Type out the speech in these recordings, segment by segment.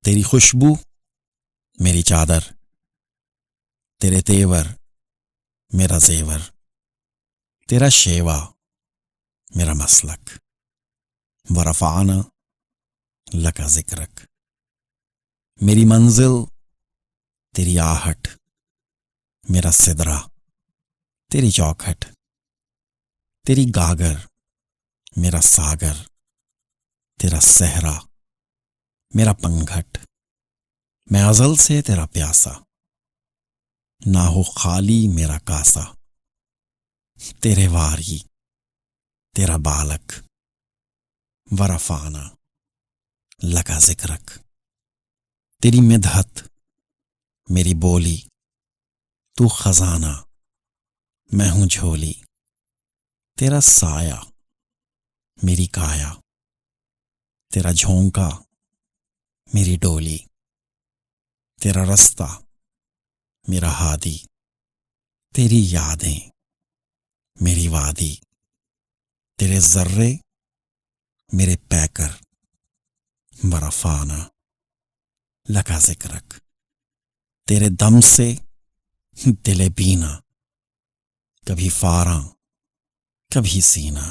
تیری خوشبو میری چادر، تیرے تیور میرا زیور، تیرا شیوا میرا مسلک، ورفعنا لک ذکرک، میری منزل تیری آہٹ، میرا سدرہ تیری چوکھٹ، تیری گاگر میرا ساگر، تیرا صحرا میرا پنگھٹ، میں ازل سے تیرا پیاسا، نہ ہو خالی میرا کاسا، تیرے واری تیرا بالک، ورفعنا لک ذکرک، تیری مدحت میری بولی، تو خزانہ میں ہوں جھولی، تیرا سایہ میری کایا، تیرا جھونکا میری ڈولی، تیرا رستہ میرا ہادی، تیری یادیں میری وادی، تیرے ذرے میرے پیکر، ورفعنا لک ذکرک، تیرے دم سے دل بینا، کبھی فاراں کبھی سینہ،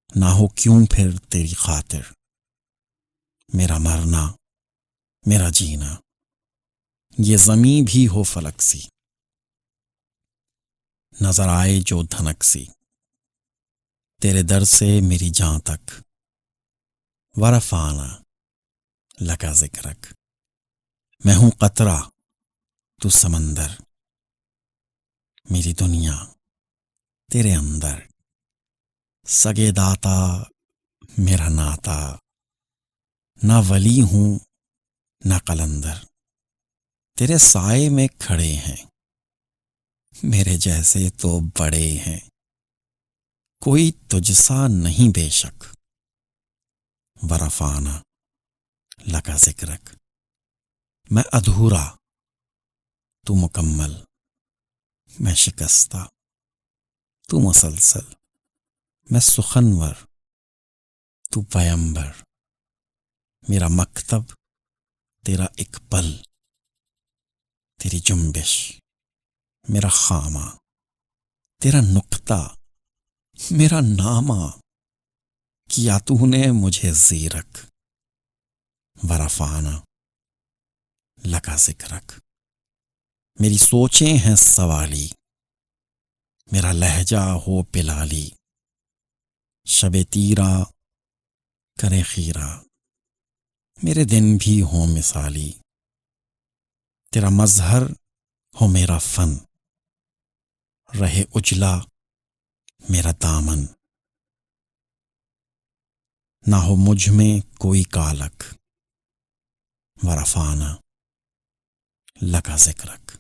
نہ ہو کیوں پھر تیری خاطر، میرا مرنا میرا جینا، یہ زمیں بھی ہو فلک سی، نظر آئے جو دھنک سی، تیرے در سے میری جاں تک، ورفعنا لک ذکرک، میں ہوں قطرہ تو سمندر، میری دنیا تیرے اندر، سگے داتا میرا ناتا، نہ ولی ہوں نہ قلندر، تیرے سائے میں کھڑے ہیں، میرے جیسے تو بڑے ہیں، کوئی تجھ سا نہیں بے شک، ورفعنا لک ذکرک، میں ادھورا تو مکمل، میں شکستہ تو مسلسل، میں سخنور تو پیمبر، میرا مکتب تیرا ایک پل، تیری جنبش میرا خامہ، تیرا نقطہ میرا نامہ، کیا تو نے مجھے زیرک، ورفعنا لک ذکرک، میری سوچیں ہیں سوالی، میرا لہجہ ہو بلالی، شب تیرا کرے خیرہ، میرے دن بھی ہوں مثالی، تیرا مظہر ہو میرا فن، رہے اجلا میرا دامن، نہ ہو مجھ میں کوئی کالک، ورفعنا لک ذکرک۔